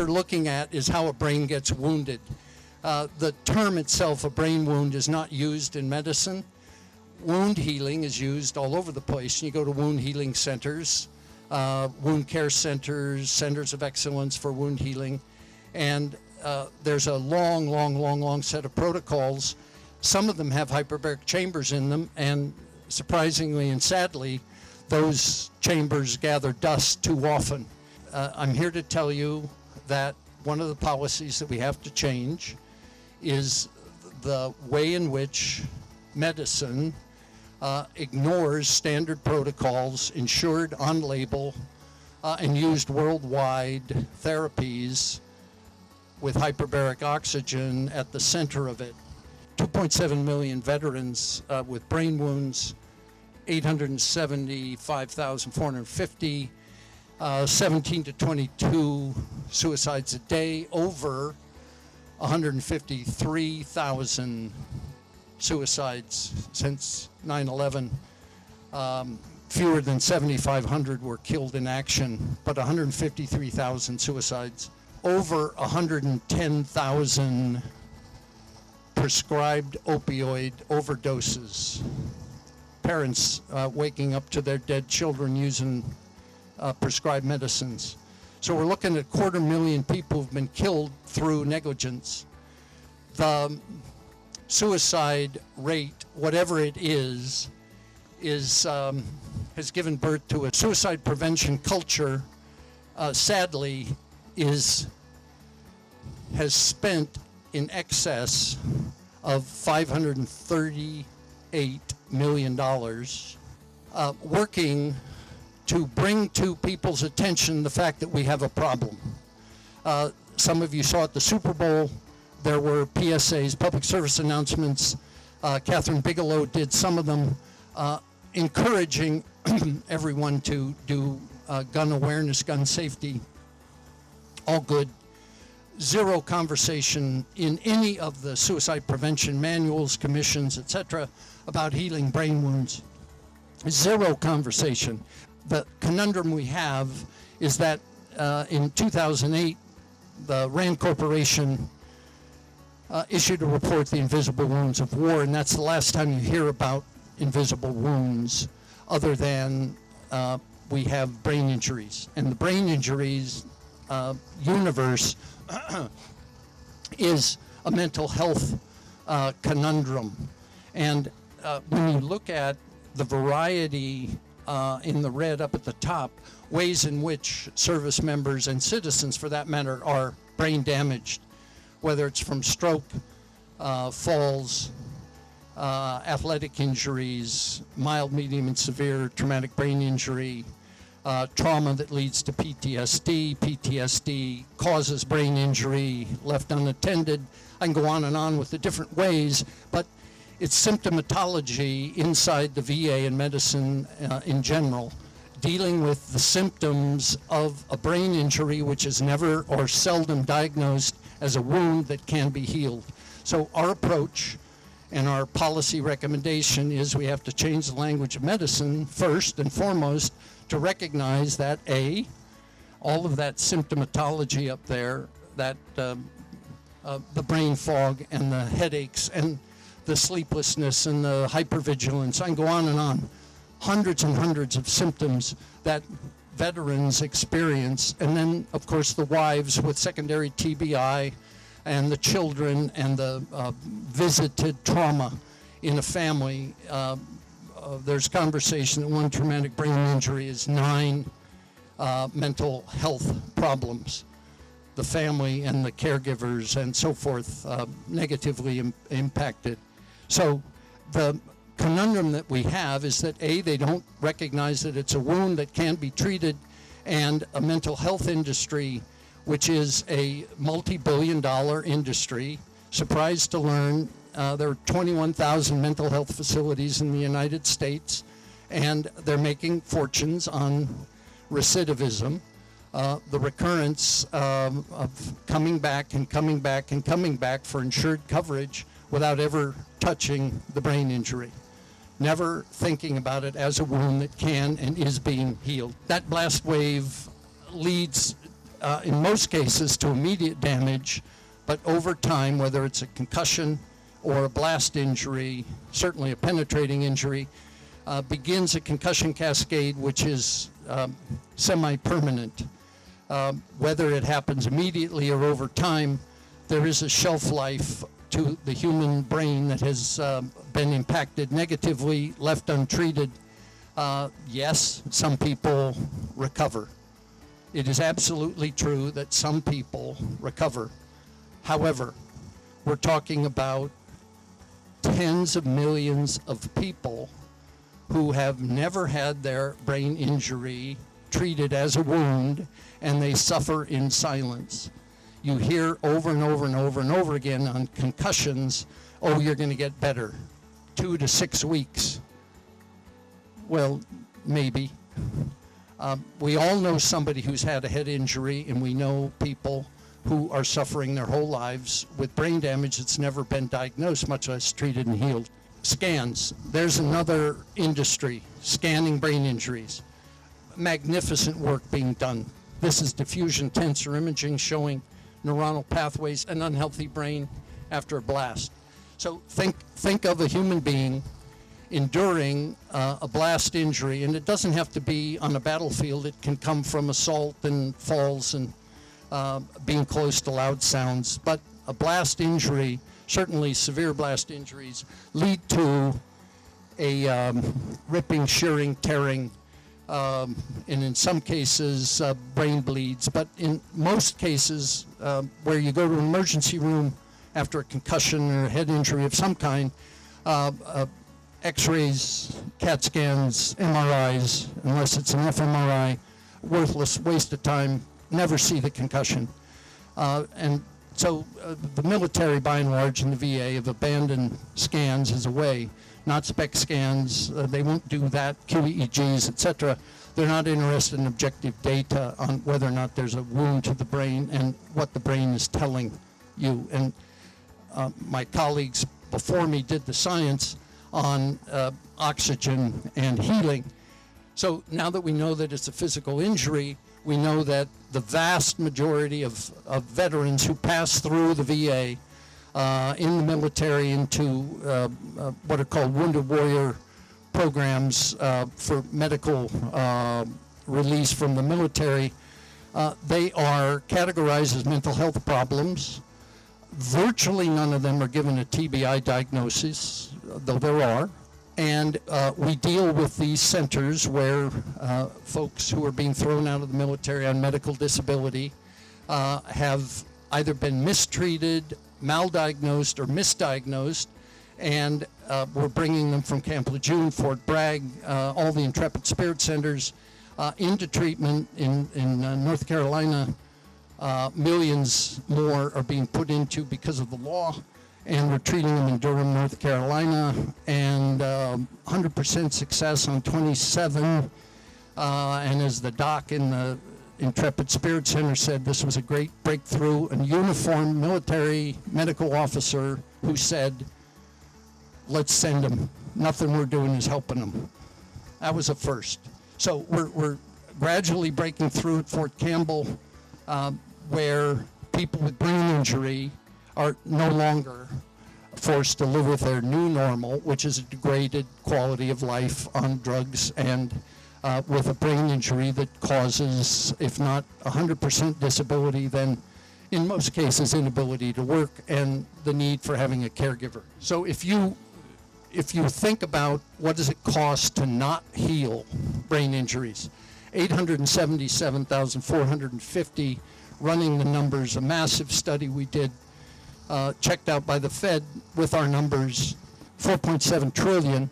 you're looking at is how a brain gets wounded. The term itself, a brain wound, is not used in medicine. Wound healing is used all over the place. You go to wound healing centers, wound care centers, centers of excellence for wound healing, and there's a long set of protocols. Some of them have hyperbaric chambers in them, and surprisingly and sadly, those chambers gather dust too often. I'm here to tell you that one of the policies that we have to change is the way in which medicine ignores standard protocols, insured on label, and used worldwide therapies with hyperbaric oxygen at the center of it. 2.7 million veterans with brain wounds, 875,450, 17 to 22 suicides a day, over 153,000 suicides since 9/11. Fewer than 7,500 were killed in action, but 153,000 suicides. Over 110,000 prescribed opioid overdoses. Parents waking up to their dead children using prescribed medicines. So we're looking at 250,000 people who've been killed through negligence. The suicide rate, whatever it is has given birth to a suicide prevention culture. Sadly, has spent in excess of $538 million working to bring to people's attention the fact that we have a problem. Some of you saw at the Super Bowl, there were PSAs, public service announcements. Catherine Bigelow did some of them, encouraging everyone to do gun awareness, gun safety. All good. Zero conversation in any of the suicide prevention manuals, commissions, etc., about healing brain wounds. Zero conversation. The conundrum we have is that in 2008, the RAND Corporation issued a report, The Invisible Wounds of War, and that's the last time you hear about invisible wounds, other than we have brain injuries. And the brain injuries universe is a mental health conundrum. And when you look at the variety in the red up at the top, ways in which service members and citizens, for that matter, are brain damaged, whether it's from stroke, falls, athletic injuries, mild, medium, and severe traumatic brain injury, trauma that leads to PTSD. PTSD causes brain injury left unattended. I can go on and on with the different ways, but it's symptomatology inside the VA and medicine in general, dealing with the symptoms of a brain injury which is never or seldom diagnosed as a wound that can be healed. So our approach and our policy recommendation is we have to change the language of medicine first and foremost to recognize that all of that symptomatology up there, that the brain fog and the headaches and the sleeplessness and the hypervigilance, I can go on and on, hundreds and hundreds of symptoms that veterans experience, and then of course the wives with secondary TBI and the children and the visited trauma in a family. There's conversation that one traumatic brain injury is 9 mental health problems. The family and the caregivers and so forth negatively impacted. So the conundrum that we have is that they don't recognize that it's a wound that can be treated, and a mental health industry, which is a multi-billion-dollar industry. Surprised to learn there are 21,000 mental health facilities in the United States, and they're making fortunes on recidivism, the recurrence of coming back and coming back and coming back for insured coverage without ever touching the brain injury, never thinking about it as a wound that can and is being healed. That blast wave leads in most cases to immediate damage, but over time, whether it's a concussion or a blast injury, certainly a penetrating injury, begins a concussion cascade which is semi-permanent. Whether it happens immediately or over time, there is a shelf life to the human brain that has been impacted negatively, left untreated. Yes, some people recover. It is absolutely true that some people recover. However, we're talking about tens of millions of people who have never had their brain injury treated as a wound, and they suffer in silence. You hear over and over and over and over again on concussions, oh, you're going to get better, 2 to 6 weeks. Well, maybe. We all know somebody who's had a head injury, and we know people who are suffering their whole lives with brain damage that's never been diagnosed, much less treated and healed. Scans. There's another industry, scanning brain injuries. Magnificent work being done. This is diffusion tensor imaging showing neuronal pathways, an unhealthy brain after a blast. So think of a human being enduring a blast injury, and it doesn't have to be on a battlefield. It can come from assault and falls and being close to loud sounds. But a blast injury, certainly severe blast injuries, lead to a ripping, shearing, tearing, and in some cases brain bleeds. But in most cases where you go to an emergency room after a concussion or a head injury of some kind, X-rays, CAT scans, MRIs, unless it's an fMRI, worthless, waste of time, never see the concussion. And so the military, by and large, in the VA have abandoned scans as a way, not SPECT scans. They won't do that, QEEGs, etc. They're not interested in objective data on whether or not there's a wound to the brain and what the brain is telling you. And my colleagues before me did the science on oxygen and healing. So now that we know that it's a physical injury, we know that the vast majority of veterans who pass through the VA in the military into what are called Wounded Warrior programs for medical release from the military, they are categorized as mental health problems. Virtually none of them are given a TBI diagnosis, though there are. And we deal with these centers where folks who are being thrown out of the military on medical disability have either been mistreated, maldiagnosed, or misdiagnosed, and we're bringing them from Camp Lejeune, Fort Bragg, all the Intrepid Spirit Centers into treatment in North Carolina. Millions more are being put into because of the law, and we're treating them in Durham, North Carolina, and 100% success on 27. And as the doc in the Intrepid Spirit Center said, this was a great breakthrough. A uniformed military medical officer who said, let's send them. Nothing we're doing is helping them. That was a first. So we're gradually breaking through at Fort Campbell, where people with brain injury are no longer forced to live with their new normal, which is a degraded quality of life on drugs and with a brain injury that causes, if not 100% disability, then in most cases inability to work and the need for having a caregiver. So if you think about what does it cost to not heal brain injuries, 877,450, running the numbers, a massive study we did, checked out by the Fed with our numbers, 4.7 trillion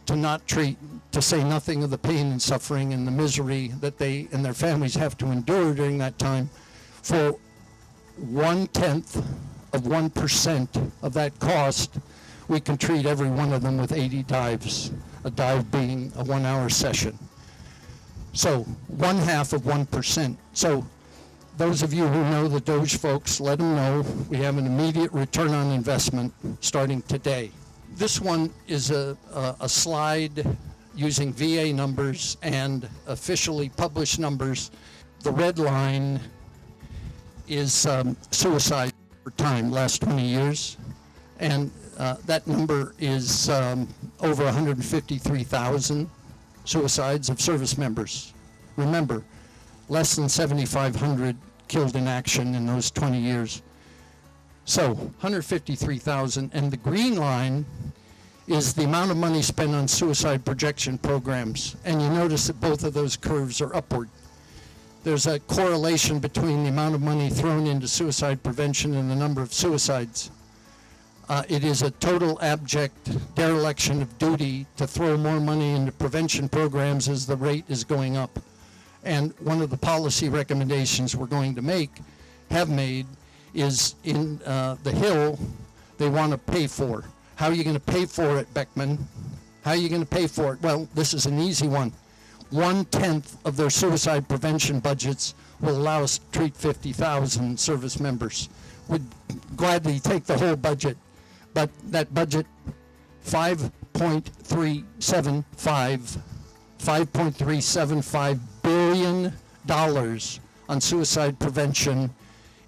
to not treat, to say nothing of the pain and suffering and the misery that they and their families have to endure during that time. For 1/10 of 1% of that cost, we can treat every one of them with 80 dives, a dive being a 1-hour session. So 1/2 of 1%. So those of you who know the Doge folks, let them know we have an immediate return on investment starting today. This one is a slide using VA numbers and officially published numbers. The red line is suicide over time, last 20 years. And that number is over 153,000 suicides of service members. Remember, less than 7,500 killed in action in those 20 years. So 153,000, and the green line is the amount of money spent on suicide projection programs. And you notice that both of those curves are upward. There's a correlation between the amount of money thrown into suicide prevention and the number of suicides. It is a total abject dereliction of duty to throw more money into prevention programs as the rate is going up. And one of the policy recommendations we're going to have made, is in the Hill, they want to pay for. How are you going to pay for it, Beckman? How are you going to pay for it? Well, this is an easy one. 1/10 of their suicide prevention budgets will allow us to treat 50,000 service members. We'd gladly take the whole budget, but that budget, $5.375 billion on suicide prevention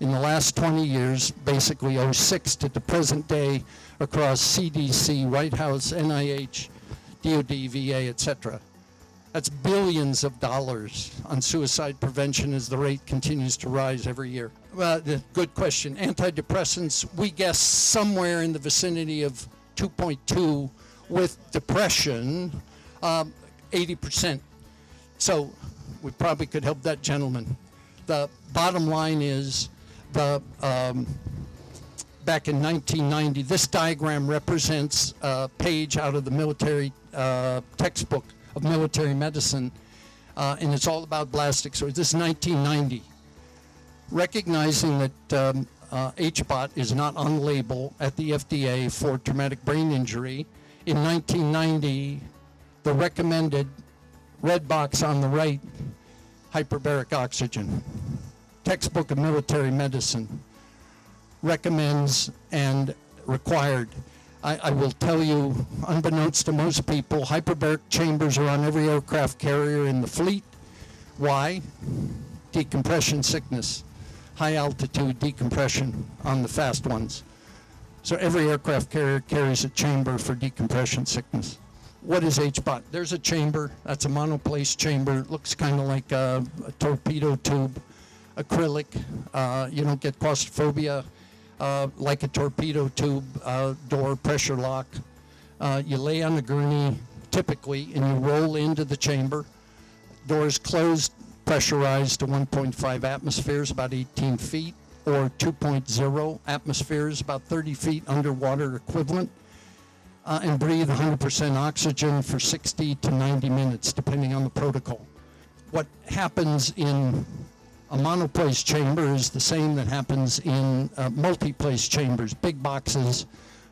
in the last 20 years, basically 06 to the present day, across CDC, White House, NIH, DOD, VA, etc. That's billions of dollars on suicide prevention as the rate continues to rise every year. Well, good question. Antidepressants, we guess somewhere in the vicinity of 2.2, with depression, 80%. So we probably could help that gentleman. The bottom line is, back in 1990, this diagram represents a page out of the military textbook of military medicine, and it's all about blastic. So this is 1990. Recognizing that HBOT is not on label at the FDA for traumatic brain injury, in 1990, the recommended red box on the right, hyperbaric oxygen, textbook of military medicine, recommends and required. I will tell you, unbeknownst to most people, hyperbaric chambers are on every aircraft carrier in the fleet. Why? Decompression sickness, high altitude decompression on the fast ones. So every aircraft carrier carries a chamber for decompression sickness. What is HBOT? There's a chamber, that's a monoplace chamber. It looks kind of like a torpedo tube, acrylic. You don't get claustrophobia like a torpedo tube, door pressure lock. You lay on the gurney typically and you roll into the chamber. Doors closed, pressurized to 1.5 atmospheres, about 18 feet, or 2.0 atmospheres, about 30 feet underwater equivalent, and breathe 100% oxygen for 60 to 90 minutes, depending on the protocol. What happens in a monoplace chamber is the same that happens in multi-place chambers, big boxes,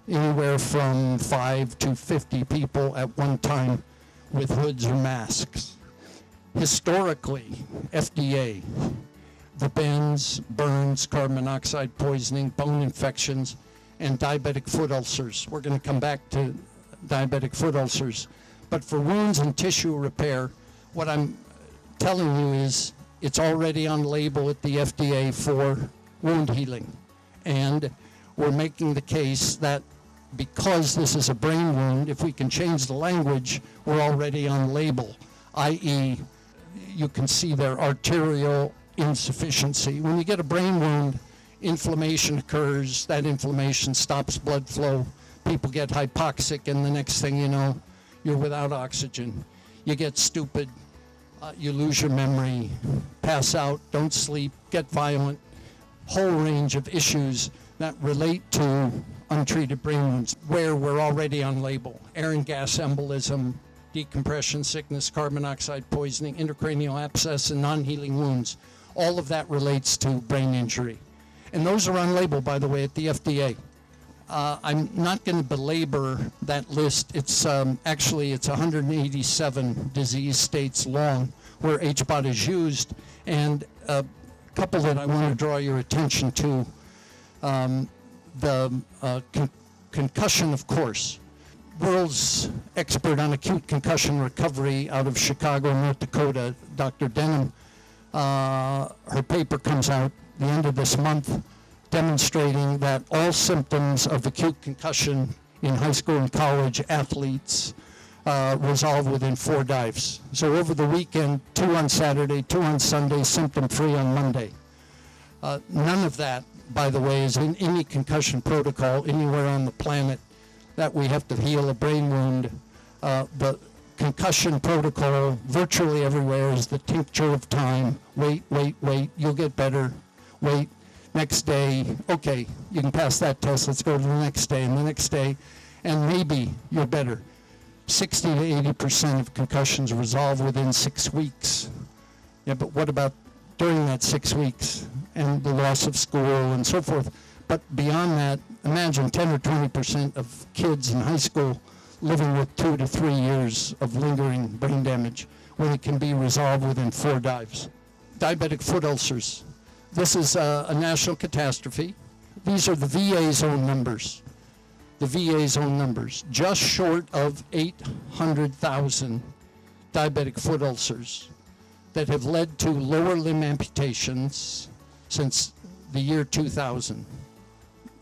anywhere from 5 to 50 people at one time with hoods or masks. Historically, FDA, the bends, burns, carbon monoxide poisoning, bone infections, and diabetic foot ulcers. We're going to come back to diabetic foot ulcers. But for wounds and tissue repair, what I'm telling you is it's already on label at the FDA for wound healing. And we're making the case that because this is a brain wound, if we can change the language, we're already on label, i.e., you can see their arterial insufficiency. When you get a brain wound, inflammation occurs. That inflammation stops blood flow. People get hypoxic, and the next thing you know, you're without oxygen. You get stupid. You lose your memory, pass out, don't sleep, get violent. Whole range of issues that relate to untreated brain wounds, where we're already on label. Air and gas embolism, decompression sickness, carbon monoxide poisoning, intracranial abscess, and non-healing wounds. All of that relates to brain injury. And those are on label, by the way, at the FDA. I'm not going to belabor that list. It's actually, it's 187 disease states long where HBOT is used. And a couple that I want to draw your attention to, concussion, of course. World's expert on acute concussion recovery out of Chicago, North Dakota, Dr. Denham, her paper comes out the end of this month, demonstrating that all symptoms of acute concussion in high school and college athletes resolve within 4 dives. So over the weekend, 2 on Saturday, 2 on Sunday, symptom-free on Monday. None of that, by the way, is in any concussion protocol anywhere on the planet that we have to heal a brain wound. The concussion protocol virtually everywhere is the tincture of time. Wait, you'll get better. Wait, next day, okay, you can pass that test, let's go to the next day, and the next day, and maybe you're better. 60 to 80% of concussions resolve within 6 weeks. Yeah, but what about during that 6 weeks and the loss of school and so forth? But beyond that, imagine 10 or 20% of kids in high school living with 2 to 3 years of lingering brain damage when it can be resolved within 4 dives. Diabetic foot ulcers. This is a national catastrophe. These are the VA's own numbers. The VA's own numbers. Just short of 800,000 diabetic foot ulcers that have led to lower limb amputations since the year 2000.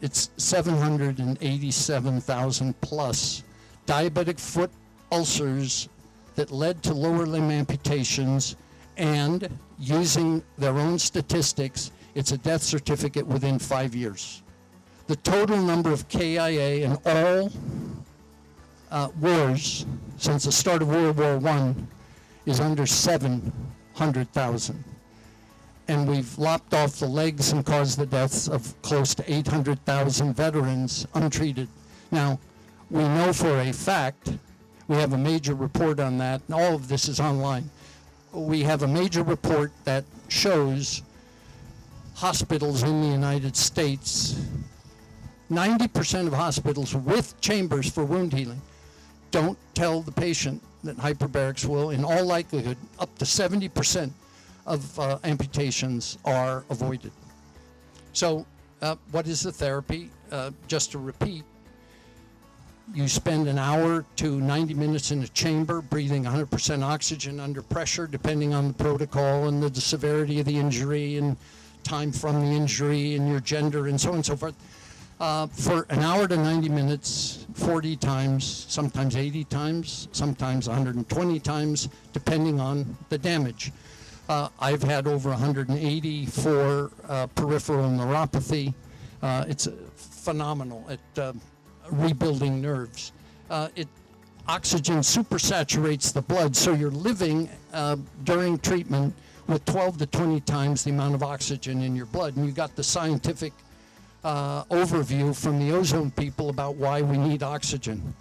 It's 787,000 plus diabetic foot ulcers that led to lower limb amputations, and using their own statistics, it's a death certificate within 5 years. The total number of KIA in all wars since the start of World War I is under 700,000. And we've lopped off the legs and caused the deaths of close to 800,000 veterans untreated. Now, we know for a fact, we have a major report on that, and all of this is online. We have a major report that shows hospitals in the United States, 90% of hospitals with chambers for wound healing don't tell the patient that hyperbarics will, in all likelihood, up to 70% of amputations are avoided. So what is the therapy? Just to repeat, you spend an hour to 90 minutes in a chamber breathing 100% oxygen under pressure, depending on the protocol and the severity of the injury and time from the injury and your gender and so on and so forth. For an hour to 90 minutes, 40 times, sometimes 80 times, sometimes 120 times, depending on the damage. I've had over 180 for peripheral neuropathy. It's phenomenal at rebuilding nerves. Oxygen supersaturates the blood, so you're living during treatment with 12 to 20 times the amount of oxygen in your blood. And you got the scientific overview from the ozone people about why we need oxygen.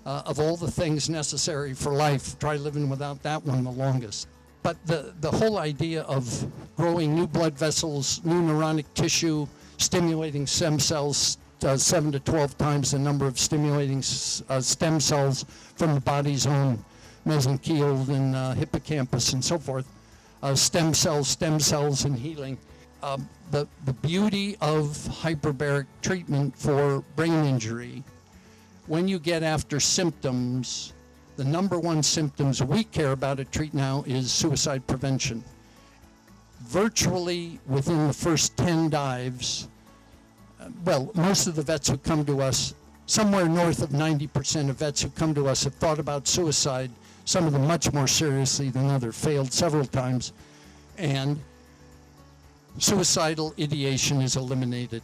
Of all the things necessary for life, try living without that one the longest. But the whole idea of growing new blood vessels, new neuronic tissue, stimulating stem cells, 7 to 12 times the number of stimulating stem cells from the body's own mesenchymal and hippocampus and so forth. Stem cells and healing. The beauty of hyperbaric treatment for brain injury, when you get after symptoms, the number one symptoms we care about at Treat Now is suicide prevention. Virtually within the first 10 dives, most of the vets who come to us, somewhere north of 90% of vets who come to us have thought about suicide, some of them much more seriously than others, failed several times, and suicidal ideation is eliminated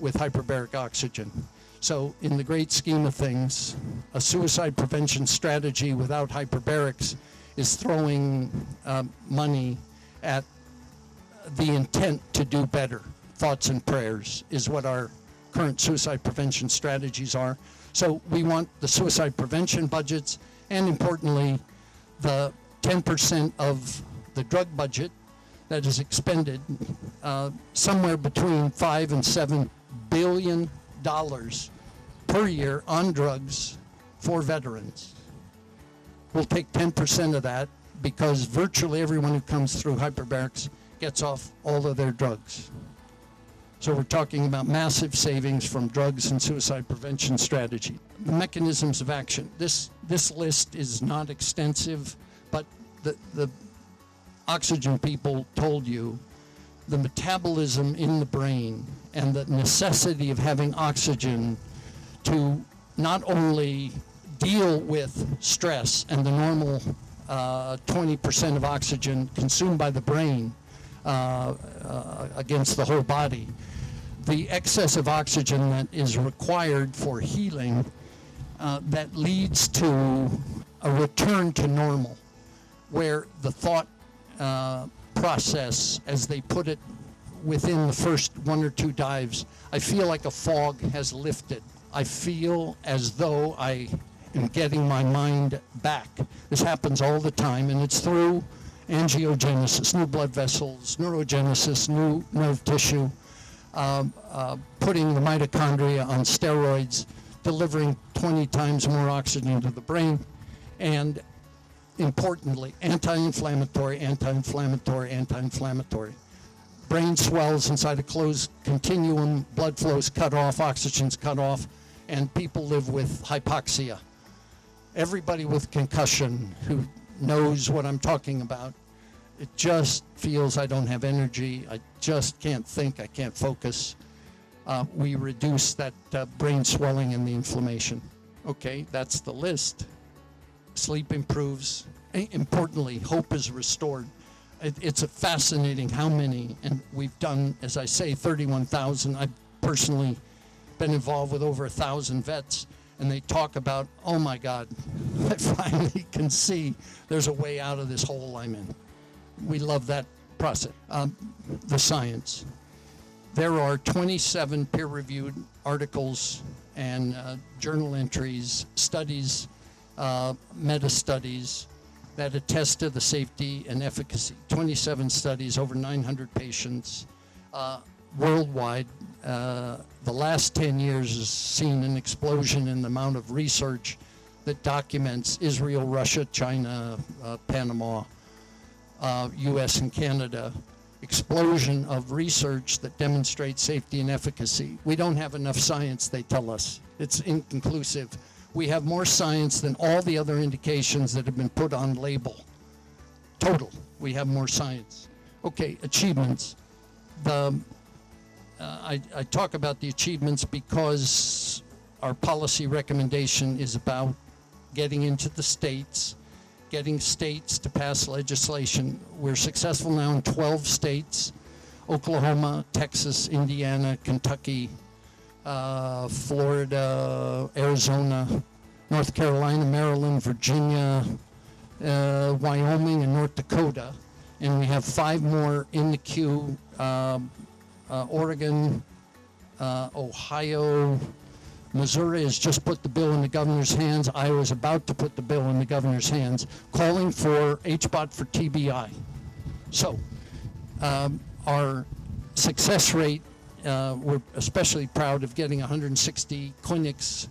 with hyperbaric oxygen. So in the great scheme of things, a suicide prevention strategy without hyperbarics is throwing money at the intent to do better. Thoughts and prayers is what our current suicide prevention strategies are. So we want the suicide prevention budgets, and importantly, the 10% of the drug budget that is expended, somewhere between $5 and $7 billion per year on drugs for veterans. We'll take 10% of that because virtually everyone who comes through hyperbarics gets off all of their drugs. So we're talking about massive savings from drugs and suicide prevention strategy. The mechanisms of action. This list is not extensive, but the oxygen people told you the metabolism in the brain and the necessity of having oxygen to not only deal with stress and the normal 20% of oxygen consumed by the brain against the whole body, the excess of oxygen that is required for healing that leads to a return to normal, where the thought process, as they put it within the first 1 or 2 dives, I feel like a fog has lifted. I feel as though I am getting my mind back. This happens all the time, and it's through angiogenesis, new blood vessels, neurogenesis, new nerve tissue, putting the mitochondria on steroids, delivering 20 times more oxygen to the brain, and importantly, anti-inflammatory, anti-inflammatory, anti-inflammatory. Brain swells inside a closed continuum, blood flow's cut off, oxygen's cut off, and people live with hypoxia. Everybody with concussion who knows what I'm talking about, it just feels I don't have energy, I just can't think, I can't focus. We reduce that brain swelling and the inflammation. Okay, that's the list. Sleep improves. Importantly, hope is restored. It's a fascinating how many, and we've done, as I say, 31,000. I've personally been involved with over 1,000 vets, and they talk about, oh my God, I finally can see there's a way out of this hole I'm in. We love that process. The science. There are 27 peer-reviewed articles and journal entries, studies, meta-studies that attest to the safety and efficacy. 27 studies, over 900 patients worldwide. The last 10 years has seen an explosion in the amount of research that documents Israel, Russia, China, Panama, US and Canada, explosion of research that demonstrates safety and efficacy. We don't have enough science, they tell us. It's inconclusive. We have more science than all the other indications that have been put on label. Total, we have more science. Okay, achievements. I talk about the achievements because our policy recommendation is about getting into the states, getting states to pass legislation. We're successful now in 12 states: Oklahoma, Texas, Indiana, Kentucky, Florida, Arizona, North Carolina, Maryland, Virginia, Wyoming, and North Dakota. And we have 5 more in the queue: Oregon, Ohio, Missouri has just put the bill in the governor's hands. Iowa's about to put the bill in the governor's hands, calling for HBOT for TBI. So our success rate, we're especially proud of getting 160 clinics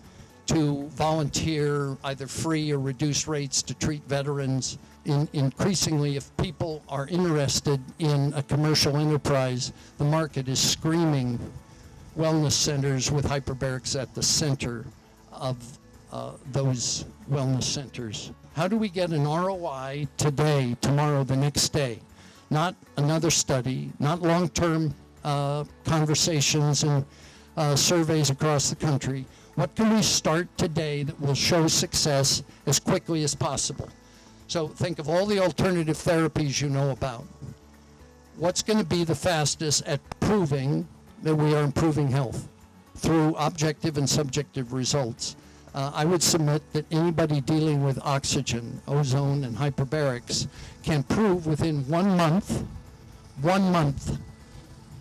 to volunteer either free or reduced rates to treat veterans. Increasingly, if people are interested in a commercial enterprise, the market is screaming wellness centers with hyperbarics at the center of those wellness centers. How do we get an ROI today, tomorrow, the next day? Not another study, not long-term conversations and surveys across the country. What can we start today that will show success as quickly as possible? So think of all the alternative therapies you know about. What's going to be the fastest at proving that we are improving health through objective and subjective results? I would submit that anybody dealing with oxygen, ozone, and hyperbarics can prove within 1 month,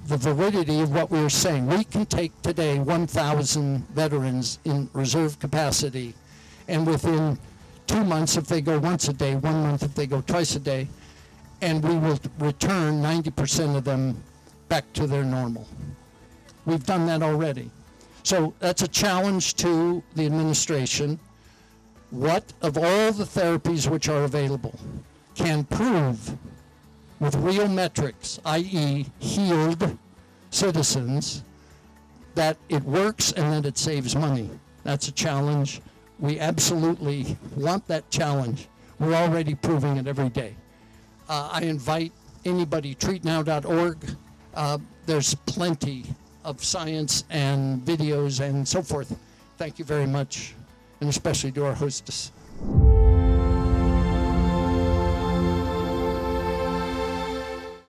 the validity of what we were saying. We can take today 1,000 veterans in reserve capacity, and within 2 months if they go once a day, 1 month if they go twice a day, and we will return 90% of them back to their normal. We've done that already. So that's a challenge to the administration. What of all the therapies which are available can prove with real metrics, i.e. healed citizens, that it works and that it saves money? That's a challenge. We absolutely want that challenge. We're already proving it every day. I invite anybody, treatnow.org, There's plenty of science and videos and so forth. Thank you very much, and especially to our hostess.